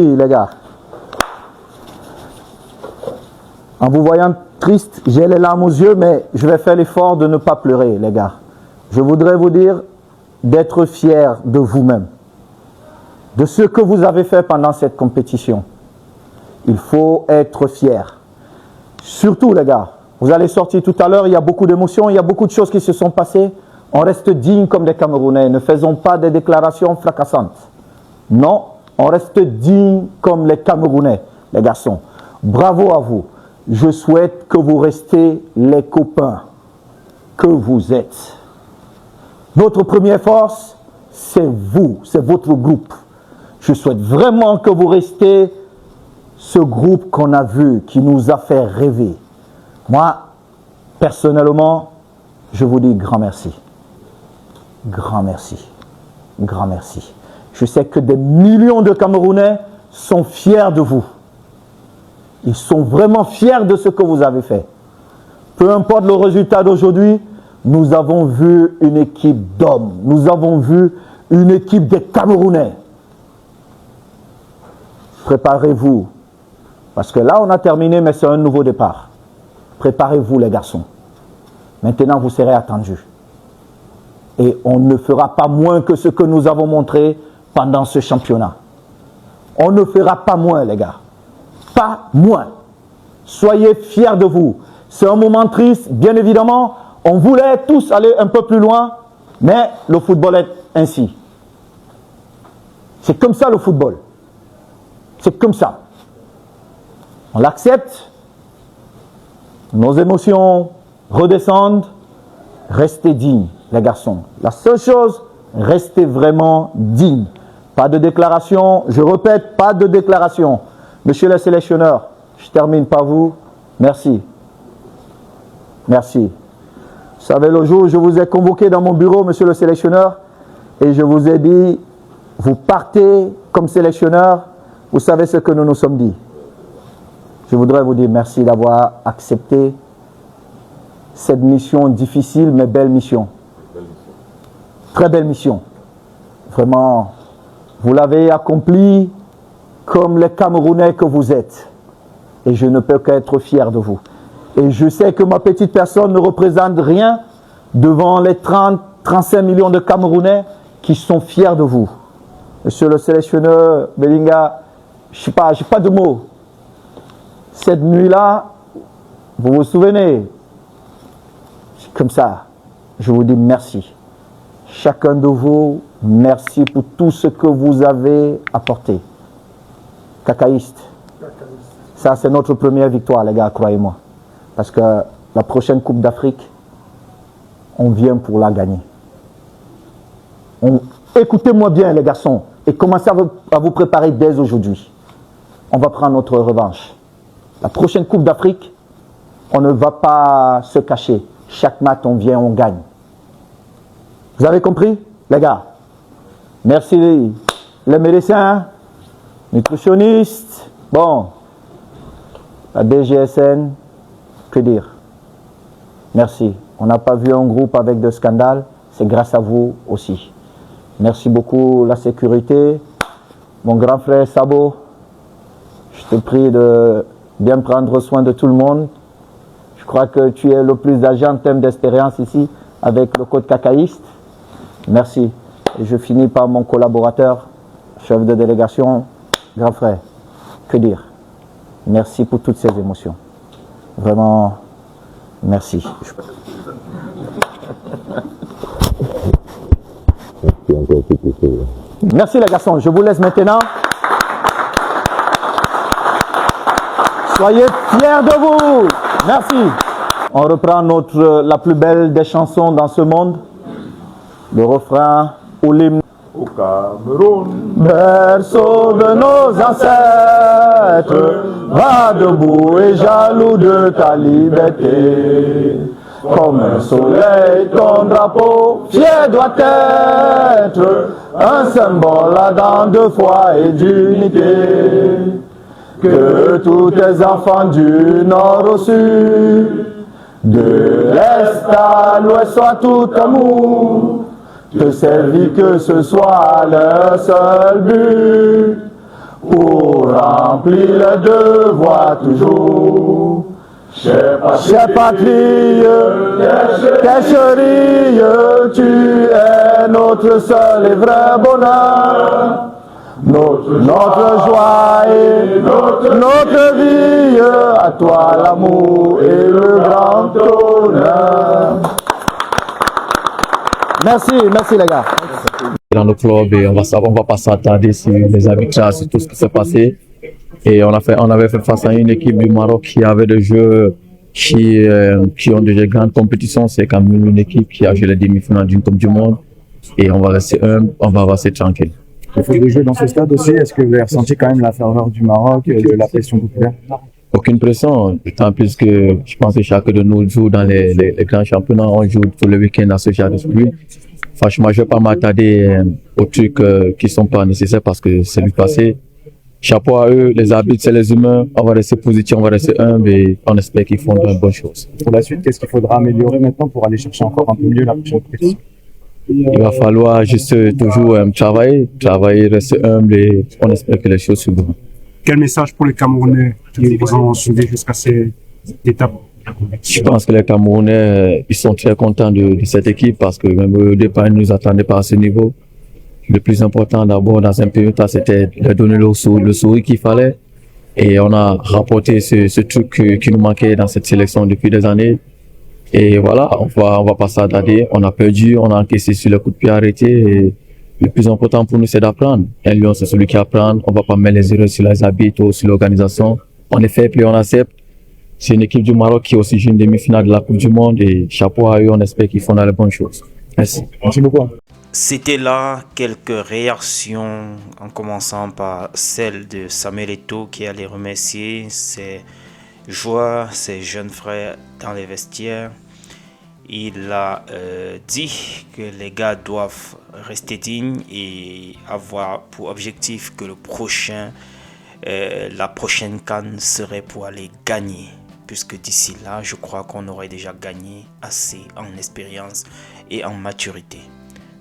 Oui, les gars. En vous voyant triste, j'ai les larmes aux yeux, mais je vais faire l'effort de ne pas pleurer, les gars. Je voudrais vous dire d'être fiers de vous-même, de ce que vous avez fait pendant cette compétition. Il faut être fier. Surtout, les gars, vous allez sortir tout à l'heure, il y a beaucoup d'émotions, il y a beaucoup de choses qui se sont passées. On reste digne comme des Camerounais, ne faisons pas des déclarations fracassantes. Non, on reste digne comme les Camerounais, les garçons. Bravo à vous. Je souhaite que vous restiez les copains que vous êtes. Notre première force, c'est vous, c'est votre groupe. Je souhaite vraiment que vous restiez ce groupe qu'on a vu, qui nous a fait rêver. Moi, personnellement, je vous dis grand merci. Grand merci. Grand merci. Je sais que des millions de Camerounais sont fiers de vous. Ils sont vraiment fiers de ce que vous avez fait. Peu importe le résultat d'aujourd'hui, nous avons vu une équipe d'hommes. Nous avons vu une équipe des Camerounais. Préparez-vous. Parce que là, on a terminé, mais c'est un nouveau départ. Préparez-vous, les garçons. Maintenant, vous serez attendus. Et on ne fera pas moins que ce que nous avons montré pendant ce championnat. On ne fera pas moins, les gars. Pas moins. Soyez fiers de vous. C'est un moment triste, bien évidemment. On voulait tous aller un peu plus loin, mais le football est ainsi. C'est comme ça le football. C'est comme ça. On l'accepte. Nos émotions redescendent. Restez dignes, les garçons. La seule chose, restez vraiment dignes. Pas de déclaration. Je répète, pas de déclaration. Monsieur le sélectionneur, je termine par vous. Merci. Merci. Vous savez, le jour où je vous ai convoqué dans mon bureau, monsieur le sélectionneur, et je vous ai dit, vous partez comme sélectionneur, vous savez ce que nous nous sommes dit. Je voudrais vous dire merci d'avoir accepté cette mission difficile, mais belle mission. Très belle mission. Vraiment, vous l'avez accomplie comme les Camerounais que vous êtes. Et je ne peux qu'être fier de vous. Et je sais que ma petite personne ne représente rien devant les 35 millions de Camerounais qui sont fiers de vous. Monsieur le sélectionneur Belinga, je n'ai pas de mots. Cette nuit-là, vous vous souvenez, comme ça, je vous dis merci. Chacun de vous, merci pour tout ce que vous avez apporté. Cacaïste. Ça, c'est notre première victoire, les gars, croyez-moi. Parce que la prochaine Coupe d'Afrique, on vient pour la gagner. Écoutez-moi bien, les garçons, et commencez à vous préparer dès aujourd'hui. On va prendre notre revanche. La prochaine Coupe d'Afrique, on ne va pas se cacher. Chaque match, on vient, on gagne. Vous avez compris, les gars? Merci les médecins, nutritionnistes, bon, la DGSN, que dire? Merci. On n'a pas vu un groupe avec de scandales, c'est grâce à vous aussi. Merci beaucoup la sécurité. Mon grand frère Sabo, je te prie de bien prendre soin de tout le monde. Je crois que tu es le plus âgé en termes d'expérience ici avec le code cacaïste. Merci. Et je finis par mon collaborateur, chef de délégation, grand frère. Que dire? Merci pour toutes ces émotions. Vraiment, merci. Merci les garçons. Je vous laisse maintenant. Soyez fiers de vous. Merci. On reprend la plus belle des chansons dans ce monde. Le refrain ou l'hymne. Au Cameroun, Berceau de nos ancêtres, va debout et jaloux de ta liberté. Comme un soleil, ton drapeau fier doit être un symbole ardent de foi et d'unité. Que tous tes enfants du nord au sud, de l'est à l'ouest soient tout amour, te servir que ce soit leur seul but. pour remplir le devoir toujours. Chère patrie, quelle chérie, tu es notre seul et vrai bonheur, notre joie et notre vie, à toi l'amour et le grand honneur. Merci les gars. Dans le club et on va pas s'attarder sur les arbitrages, sur tout ce qui s'est passé. Et on avait fait face à une équipe du Maroc qui avait des jeux qui ont de grandes compétitions. C'est quand même une équipe qui a joué les demi-finales d'une Coupe du Monde. Et on va rester humble, on va rester tranquille. Il faut jouer dans ce stade aussi. Est-ce que vous avez ressenti quand même la ferveur du Maroc, de la pression populaire? Aucune pression, tant plus que je pense que chacun de nous joue dans les grands championnats. On joue tous les week-ends à ce genre de spirit. Franchement, je ne vais pas m'attarder aux trucs qui ne sont pas nécessaires parce que c'est du passé. Chapeau à eux, les arbitres, c'est les humains. On va rester positif, on va rester humble et on espère qu'ils font de bonnes choses. Pour la suite, qu'est-ce qu'il faudra améliorer maintenant pour aller chercher encore un peu mieux la prochaine compétition? Il va falloir juste toujours travailler, rester humble et on espère que les choses se feront. Quel message pour les Camerounais qui vous ont suivi jusqu'à cette étape? Je pense que les Camerounais, ils sont très contents de cette équipe parce que même au départ, ils ne nous attendaient pas à ce niveau. Le plus important d'abord dans un premier temps, c'était de donner le sourire qu'il fallait. Et on a rapporté ce truc qui nous manquait dans cette sélection depuis des années. Et voilà, on va pas s'attarder. On a perdu, on a encaissé sur le coup de pied arrêté. Et le plus important pour nous, c'est d'apprendre. Un lion, c'est celui qui apprend. On va pas mettre les erreurs sur les arbitres ou sur l'organisation. On est fait, puis on accepte. C'est une équipe du Maroc qui est aussi une demi-finale de la Coupe du Monde. Et chapeau à eux, on espère qu'ils font dans les bonnes choses. Merci. Merci beaucoup. C'était là quelques réactions, en commençant par celle de Samuel Eto'o qui allait remercier ses joueurs, ses jeunes frères dans les vestiaires. Il a dit que les gars doivent rester dignes et avoir pour objectif que la prochaine CAN serait pour aller gagner. Puisque d'ici là, je crois qu'on aurait déjà gagné assez en expérience et en maturité.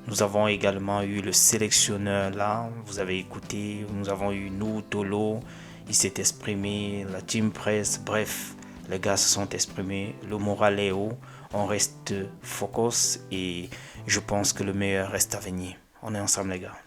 Nous avons également eu le sélectionneur là, vous avez écouté, nous avons eu nous, Tolo, il s'est exprimé, la team press, bref, les gars se sont exprimés, le moral est haut, on reste focus et je pense que le meilleur reste à venir. On est ensemble les gars.